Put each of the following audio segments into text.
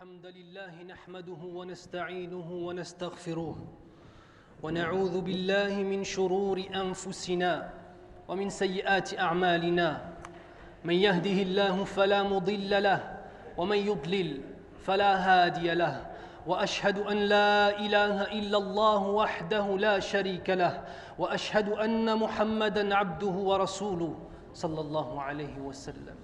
الحمد لله نحمده ونستعينه ونستغفره ونعوذ بالله من شرور أنفسنا ومن سيئات أعمالنا من يهده الله فلا مضل له ومن يضلل فلا هادي له وأشهد أن لا إله إلا الله وحده لا شريك له وأشهد أن محمدًا عبده ورسوله صلى الله عليه وسلم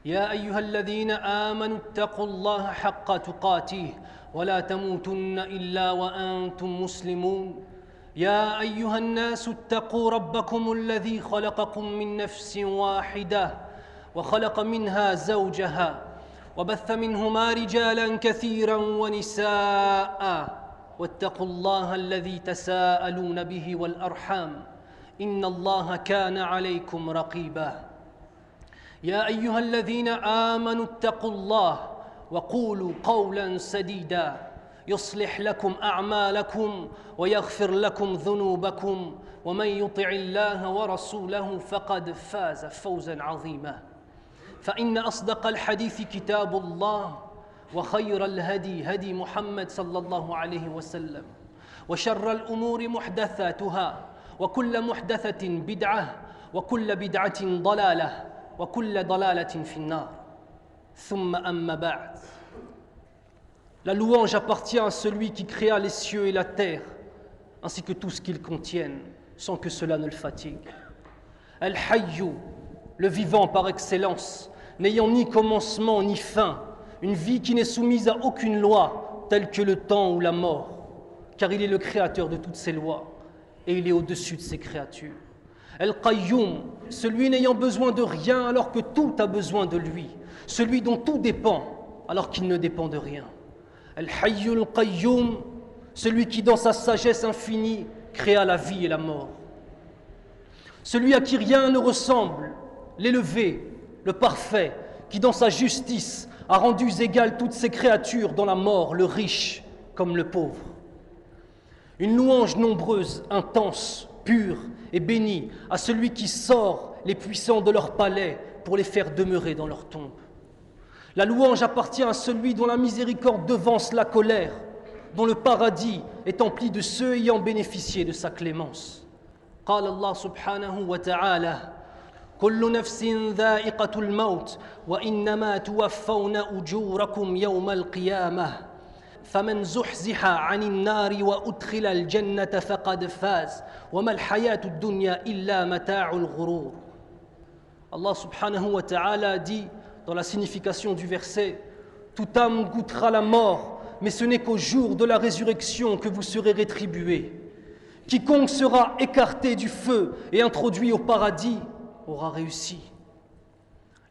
يا أيها الذين آمنوا اتقوا الله حق تقاته ولا تموتن إلا وأنتم مسلمون يا أيها الناس اتقوا ربكم الذي خلقكم من نفس واحدة وخلق منها زوجها وبث منهما رجالا كثيرا ونساء واتقوا الله الذي تساءلون به والأرحام إن الله كان عليكم رقيبا يا أيها الذين آمنوا اتقوا الله وقولوا قولا سديدا يصلح لكم أعمالكم ويغفر لكم ذنوبكم ومن يطع الله ورسوله فقد فاز فوزا عظيما فإن أصدق الحديث كتاب الله وخير الهدي هدي محمد صلى الله عليه وسلم وشر الأمور محدثاتها وكل محدثة بدعة وكل بدعة ضلالة وكل ضلالة في النار ثم أما بعد. La louange appartient à celui qui créa les cieux et la terre ainsi que tout ce qu'ils contiennent sans que cela ne le fatigue. Al-Hayyu, le vivant par excellence, n'ayant ni commencement ni fin, une vie qui n'est soumise à aucune loi telle que le temps ou la mort, car il est le créateur de toutes ces lois et il est au-dessus de ses créatures. Al-Qayyum, celui n'ayant besoin de rien alors que tout a besoin de lui, celui dont tout dépend alors qu'il ne dépend de rien. Al-Hayyul Qayyum, celui qui dans sa sagesse infinie créa la vie et la mort. Celui à qui rien ne ressemble, l'élevé, le parfait, qui dans sa justice a rendu égales toutes ses créatures dans la mort, le riche comme le pauvre. Une louange nombreuse, intense, pure et bénie à celui qui sort les puissants de leur palais pour les faire demeurer dans leur tombe. La louange appartient à celui dont la miséricorde devance la colère, dont le paradis est empli de ceux ayant bénéficié de sa clémence. قال الله سبحانه وتعالى كل نفس ذائقة الموت وإنما توفون أجوركم يوم القيامة فمن زحزح عن النار وأدخل الجنة فقد فاز وما الحياة الدنيا إلا متاع الغرور. Allah subhanahu wa ta'ala dit dans la signification du verset: toute âme goûtera la mort, mais ce n'est qu'au jour de la résurrection que vous serez rétribués. Quiconque sera écarté du feu et introduit au paradis aura réussi.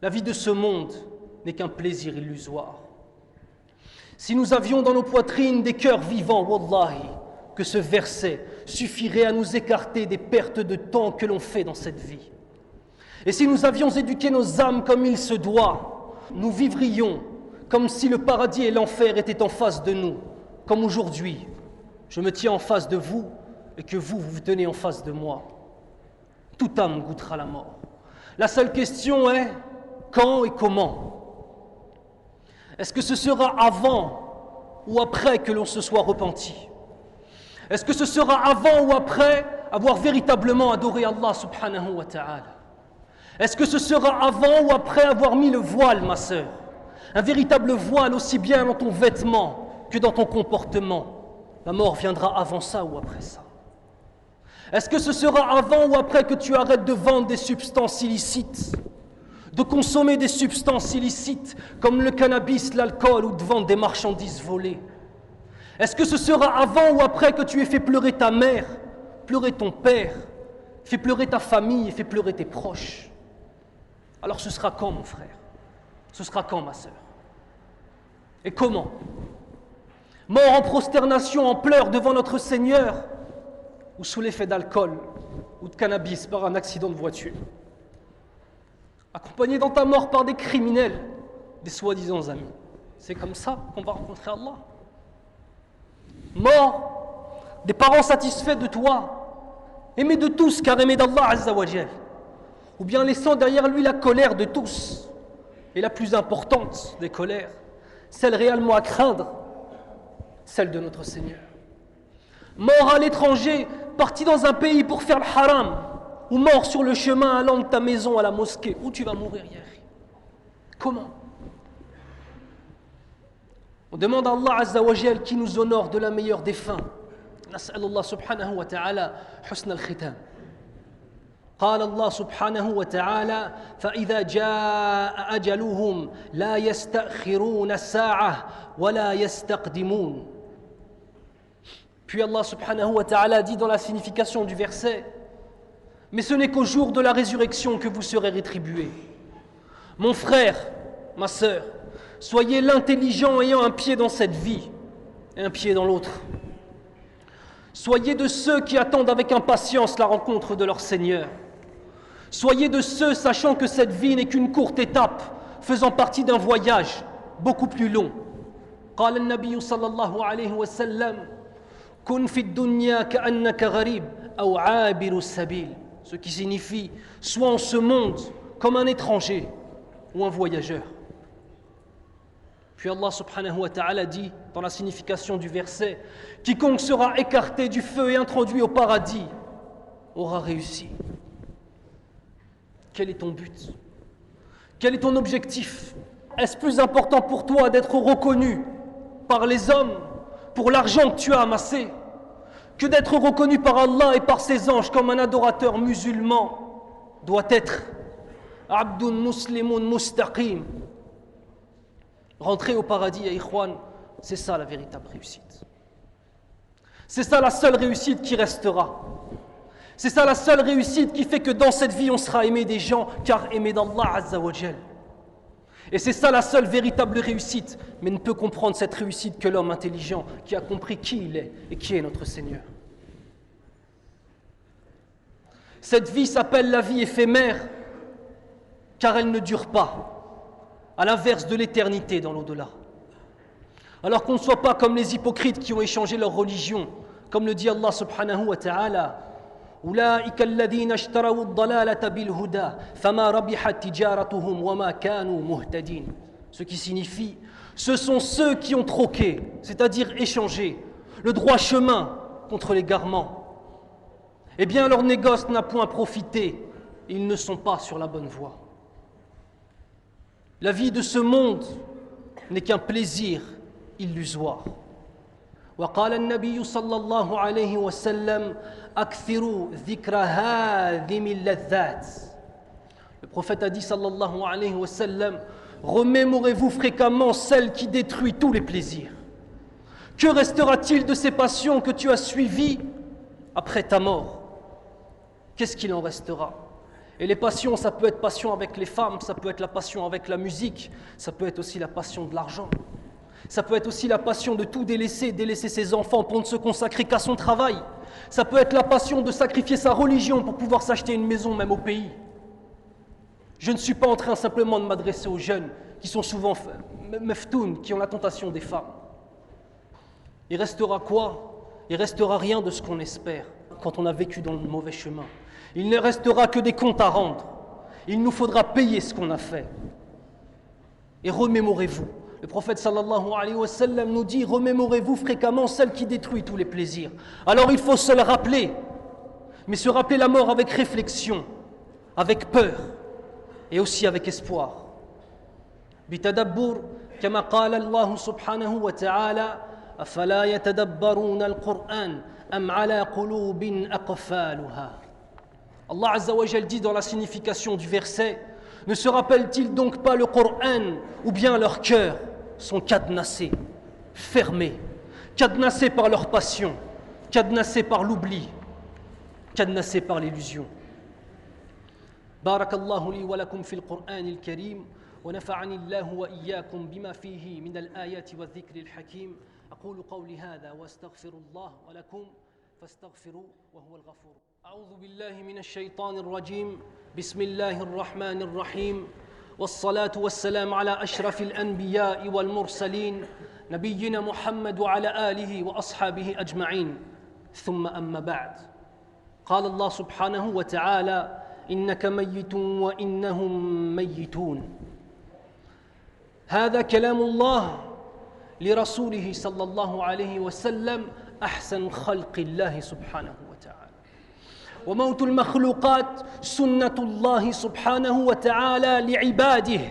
La vie de ce monde n'est qu'un plaisir illusoire. Si nous avions dans nos poitrines des cœurs vivants, wallahi, que ce verset suffirait à nous écarter des pertes de temps que l'on fait dans cette vie. Et si nous avions éduqué nos âmes comme il se doit, nous vivrions comme si le paradis et l'enfer étaient en face de nous, comme aujourd'hui. Je me tiens en face de vous et que vous vous tenez en face de moi. Toute âme goûtera la mort. La seule question est quand et comment. Est-ce que ce sera avant ou après que l'on se soit repenti? Est-ce que ce sera avant ou après avoir véritablement adoré Allah subhanahu wa ta'ala? Est-ce que ce sera avant ou après avoir mis le voile, ma sœur? Un véritable voile aussi bien dans ton vêtement que dans ton comportement. La mort viendra avant ça ou après ça. Est-ce que ce sera avant ou après que tu arrêtes de vendre des substances illicites, de consommer des substances illicites comme le cannabis, l'alcool ou de vendre des marchandises volées? Est-ce que ce sera avant ou après que tu aies fait pleurer ta mère, pleurer ton père, fait pleurer ta famille et fait pleurer tes proches? Alors ce sera quand, mon frère? Ce sera quand, ma sœur? Et comment? Mort en prosternation, en pleurs devant notre Seigneur, ou sous l'effet d'alcool ou de cannabis par un accident de voiture? Accompagné dans ta mort par des criminels, des soi-disant amis. C'est comme ça qu'on va rencontrer Allah. Mort, des parents satisfaits de toi, aimés de tous car aimés d'Allah Azza wa Jal, ou bien laissant derrière lui la colère de tous, et la plus importante des colères, celle réellement à craindre, celle de notre Seigneur. Mort à l'étranger, parti dans un pays pour faire le haram, ou mort sur le chemin allant de ta maison à la mosquée, où tu vas mourir hier. Comment? On demande à Allah Azza wa Jal qui nous honore de la meilleure des fins. Nas'alullah subhanahu wa ta'ala husn al-khitam. قال الله سبحانه وتعالى فإذا جاء أجلهم لا يستأخرون ساعة ولا يستقدمون. Puis Allah subhanahu wa ta'ala dit dans la signification du verset: mais ce n'est qu'au jour de la résurrection que vous serez rétribués. Mon frère, ma sœur, soyez l'intelligent ayant un pied dans cette vie et un pied dans l'autre. Soyez de ceux qui attendent avec impatience la rencontre de leur Seigneur. Soyez de ceux sachant que cette vie n'est qu'une courte étape, faisant partie d'un voyage beaucoup plus long. قال النبي صلى الله عليه وسلم كن في الدنيا كأنك غريب أو عابر السبيل. Ce qui signifie sois en ce monde comme un étranger ou un voyageur. Puis Allah subhanahu wa ta'ala dit dans la signification du verset: quiconque sera écarté du feu et introduit au paradis aura réussi. Quel est ton but? Quel est ton objectif? Est-ce plus important pour toi d'être reconnu par les hommes pour l'argent que tu as amassé que d'être reconnu par Allah et par ses anges comme un adorateur musulman doit être? Abdun muslimun mustaqim. Rentrer au paradis, ikhwan, c'est ça la véritable réussite. C'est ça la seule réussite qui restera. C'est ça la seule réussite qui fait que dans cette vie on sera aimé des gens car aimé d'Allah Azza wa Jal. Et c'est ça la seule véritable réussite, mais ne peut comprendre cette réussite que l'homme intelligent qui a compris qui il est et qui est notre Seigneur. Cette vie s'appelle la vie éphémère car elle ne dure pas, à l'inverse de l'éternité dans l'au-delà. Alors qu'on ne soit pas comme les hypocrites qui ont échangé leur religion, comme le dit Allah subhanahu wa ta'ala: أولئك الذين اشتروا الضلالة بالهدى فما ربحت تجارتهم وما كانوا مهتدين. Ce qui signifie, ce sont ceux qui ont troqué, c'est-à-dire échangé, le droit chemin contre l'égarement. Eh bien, leur négoce n'a point profité, ils ne sont pas sur la bonne voie. La vie de ce monde n'est qu'un plaisir illusoire. وقال النبي صلى الله عليه وسلم أكثروا ذكر هادم اللذات. Le prophète a dit sallallahu alayhi wa sallam: remémorez-vous fréquemment celle qui détruit tous les plaisirs. Que restera-t-il de ces passions que tu as suivies après ta mort? Qu'est-ce qu'il en restera? Et les passions, ça peut être passion avec les femmes, ça peut être la passion avec la musique, ça peut être aussi la passion de l'argent. Ça peut être aussi la passion de tout délaisser, délaisser ses enfants pour ne se consacrer qu'à son travail. Ça peut être la passion de sacrifier sa religion pour pouvoir s'acheter une maison même au pays. Je ne suis pas en train simplement de m'adresser aux jeunes qui sont souvent meftoun, qui ont la tentation des femmes. Il restera quoi? Il restera rien de ce qu'on espère quand on a vécu dans le mauvais chemin. Il ne restera que des comptes à rendre. Il nous faudra payer ce qu'on a fait. Et remémorez-vous. Le prophète sallallahu alayhi wa sallam nous dit: remémorez-vous fréquemment celle qui détruit tous les plaisirs. Alors il faut se le rappeler, mais se rappeler la mort avec réflexion, avec peur et aussi avec espoir. Bitadabbur, kama qala Allah subhanahu wa ta'ala: afala yatadabbaruna al-Qur'an am ala qulubin aqfaluha. Allah Azza wa Jal dit dans la signification du verset: ne se rappellent-ils donc pas le Coran, ou bien leurs cœurs sont cadenassés, fermés, cadenassés par leur passion, cadenassés par l'oubli, cadenassés par l'illusion. Barakallahu li wa lakum fil Qur'an al-Karim wa nafa'ani Allah wa iyyakum bima fihi min al-ayati wa dhikri al-hakim. أقول قولي هذا وأستغفر الله ولكم فاستغفروا وهو الغفور. أعوذ بالله من الشيطان الرجيم. بسم الله الرحمن الرحيم. والصلاة والسلام على أشرف الأنبياء والمرسلين نبينا محمد وعلى آله وأصحابه أجمعين. ثم أما بعد. قال الله سبحانه وتعالى: إنك ميت وإنهم ميتون. هذا كلام الله لرسوله صلى الله عليه وسلم أحسن خلق الله سبحانه وتعالى. وموت المخلوقات سنة الله سبحانه وتعالى لعباده.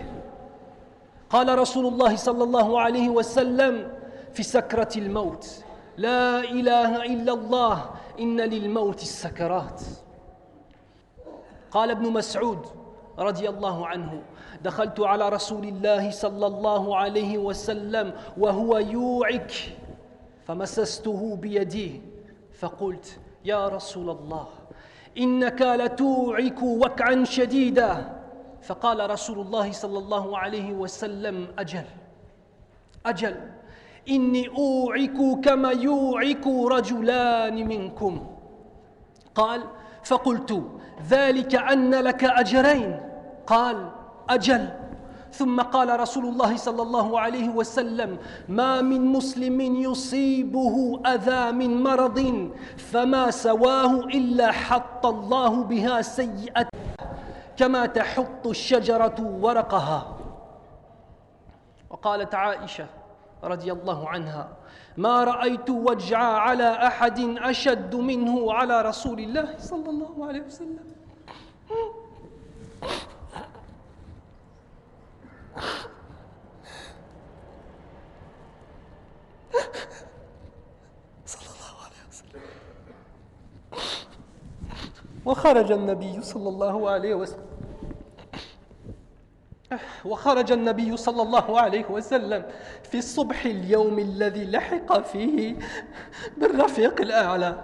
قال رسول الله صلى الله عليه وسلم في سكرة الموت: لا إله إلا الله إن للموت السكرات. قال ابن مسعود رضي الله عنه: دخلت على رسول الله صلى الله عليه وسلم وهو يوعك فمسسته بيديه فقلت: يا رسول الله إنك لتوعك وكعا شديدا. فقال رسول الله صلى الله عليه وسلم: أجل إني أوعك كما يوعك رجلان منكم. قال: فقلت: ذلك أن لك أجرين؟ قال: أجل. ثم قال رسول الله صلى الله عليه وسلم: ما من مسلم يصيبه أذى من مرض فما سواه إلا حط الله بها سيئة كما تحط الشجرة ورقها. وقالت عائشة رضي الله عنها: ما رأيت وجع على أحد أشد منه على رسول الله صلى الله عليه وسلم. صلى الله عليه وسلم. وخرج النبي صلى الله عليه وسلم في الصبح اليوم الذي لحق فيه بالرفيق الأعلى.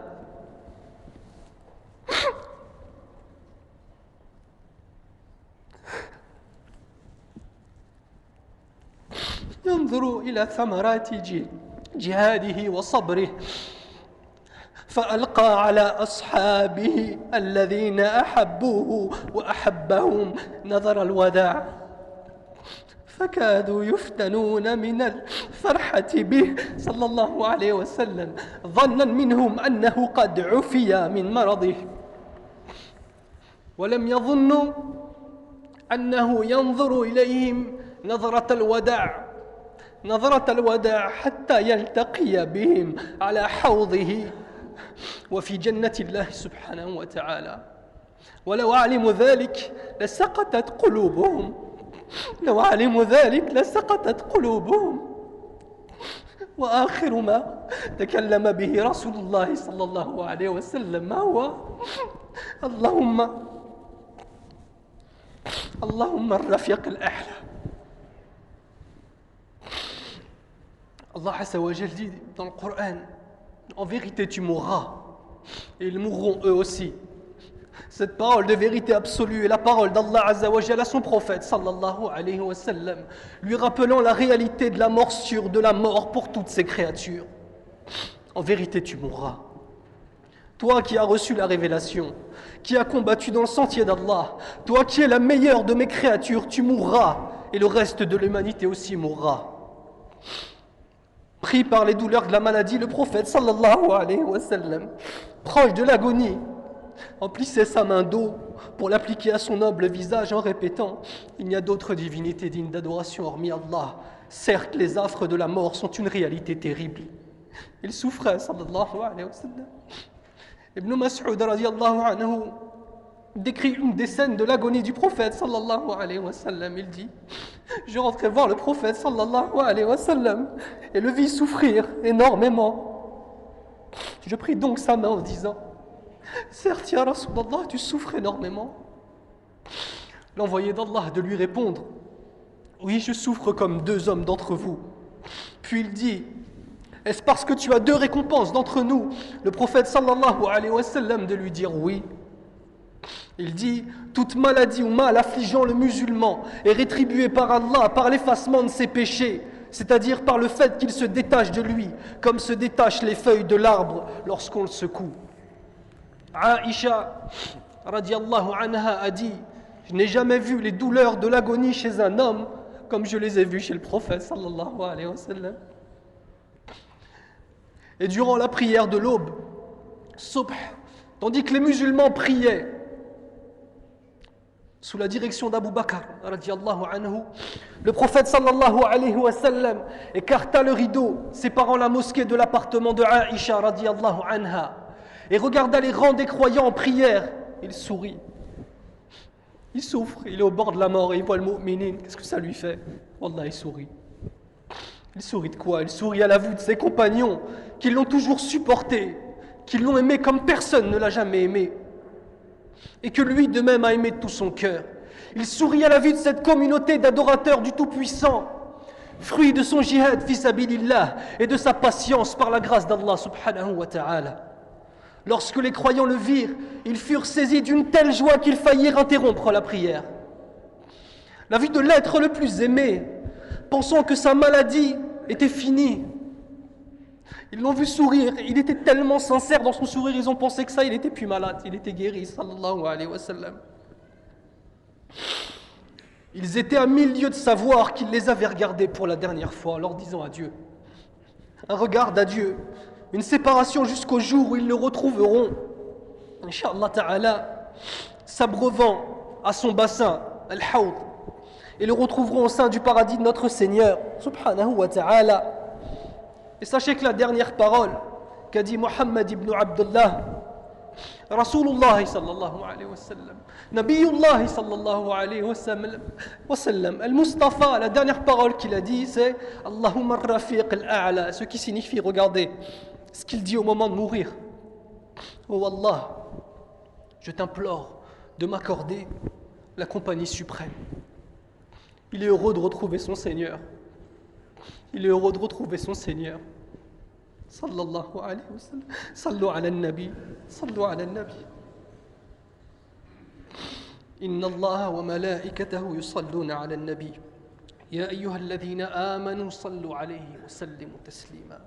ينظر إلى ثمرات جهاده وصبره، فألقى على أصحابه الذين أحبوه وأحبهم نظر الوداع، فكادوا يفتنون من الفرحة به صلى الله عليه وسلم، ظنا منهم أنه قد عفي من مرضه، ولم يظنوا أنه ينظر إليهم نظرة الوداع حتى يلتقي بهم على حوضه وفي جنة الله سبحانه وتعالى. ولو علموا ذلك لسقطت قلوبهم. وآخر ما تكلم به رسول الله صلى الله عليه وسلم ما هو: اللهم الرفيق الأعلى. Allah Azza wa Jal dit dans le Coran: en vérité tu mourras et ils mourront eux aussi. Cette parole de vérité absolue est la parole d'Allah Azza wa Jal à son prophète sallallahu alayhi wa sallam, lui rappelant la réalité de la morsure, de la mort pour toutes ces créatures. En vérité tu mourras. Toi qui as reçu la révélation, qui as combattu dans le sentier d'Allah, toi qui es la meilleure de mes créatures, tu mourras et le reste de l'humanité aussi mourra. Pris par les douleurs de la maladie, le prophète sallallahu alayhi wa sallam, proche de l'agonie, emplissait sa main d'eau pour l'appliquer à son noble visage en répétant: il n'y a d'autre divinité digne d'adoration hormis Allah. Certes, les affres de la mort sont une réalité terrible. Il souffrait sallallahu alayhi wa sallam. Ibn Mas'ud radiyallahu anhu décrit une des scènes de l'agonie du prophète sallallahu alayhi wa sallam. Il dit: je rentrais voir le prophète sallallahu alayhi wa sallam et le vis souffrir énormément. Je pris donc sa main en disant: certes, ya Rasulallah, tu souffres énormément. L'envoyé d'Allah de lui répondre: oui, je souffre comme deux hommes d'entre vous. Puis il dit: est-ce parce que tu as deux récompenses d'entre nous? Le prophète sallallahu alayhi wa sallam de lui dire: oui. Il dit: toute maladie ou mal affligeant le musulman est rétribuée par Allah par l'effacement de ses péchés, c'est-à-dire par le fait qu'il se détache de lui, comme se détachent les feuilles de l'arbre lorsqu'on le secoue. Aïcha radiallahu anha a dit: je n'ai jamais vu les douleurs de l'agonie chez un homme comme je les ai vues chez le prophète sallallahu alayhi wa sallam. Et durant la prière de l'aube, subh, tandis que les musulmans priaient, sous la direction d'Abu Bakr, radiallahu anhu, le prophète sallallahu alayhi wa sallam écarta le rideau séparant la mosquée de l'appartement de Aïcha, radiallahu anha, et regarda les rangs des croyants en prière. Il sourit. Il souffre, il est au bord de la mort et il voit le mu'minin. Qu'est-ce que ça lui fait? Wallah, il sourit. Il sourit de quoi? Il sourit à la vue de ses compagnons qui l'ont toujours supporté, qui l'ont aimé comme personne ne l'a jamais aimé, et que lui de même a aimé de tout son cœur. Il sourit à la vue de cette communauté d'adorateurs du Tout-Puissant, fruit de son jihad fi sabilillah et de sa patience par la grâce d'Allah subhanahu wa ta'ala. Lorsque les croyants le virent, ils furent saisis d'une telle joie qu'ils faillirent interrompre la prière. La vue de l'être le plus aimé, pensant que sa maladie était finie. Ils l'ont vu sourire, il était tellement sincère dans son sourire, ils ont pensé que ça, il était plus malade, il était guéri, sallallahu alayhi wa sallam. Ils étaient à 1000 lieues de savoir qu'il les avait regardés pour la dernière fois, leur disant adieu. Un regard d'adieu, une séparation jusqu'au jour où ils le retrouveront, Inch'Allah ta'ala, s'abreuvant à son bassin, Al-Hawd, et le retrouveront au sein du paradis de notre Seigneur, subhanahu wa ta'ala. Et sachez que la dernière parole qu'a dit Muhammad ibn Abdullah, Rasulullah sallallahu alayhi wa sallam, Nabiyullah sallallahu alayhi wa sallam, Al-Mustafa, la dernière parole qu'il a dit, c'est Allahumma rafiq al-a'la, ce qui signifie, regardez, ce qu'il dit au moment de mourir. Oh Allah, je t'implore de m'accorder la compagnie suprême. Il est heureux de retrouver son Seigneur. Il est heureux de retrouver son Seigneur. Sallallahu alayhi wa sallam. Sallu ala nabi. Sallu ala nabi. Inna Allah wa malaikatahu yusalluna ala nabi. Ya ayyuha alladhina amanu sallu alayhi wa sallimu taslima.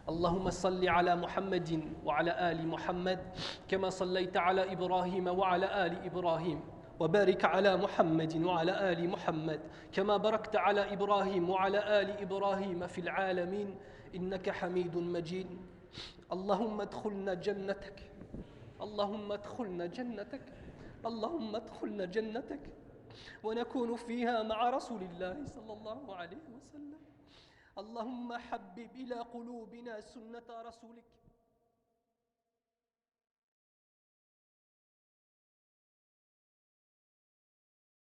اللهم صل على محمد وعلى آل محمد كما صليت على إبراهيم وعلى آل إبراهيم وبارك على محمد وعلى آل محمد كما باركت على إبراهيم وعلى آل إبراهيم في العالمين إنك حميد مجيد اللهم ادخلنا جنتك اللهم ادخلنا جنتك اللهم ادخلنا جنتك ونكون فيها مع رسول الله صلى الله عليه وسلم اللهم حبب إلى قلوبنا سنة رسولك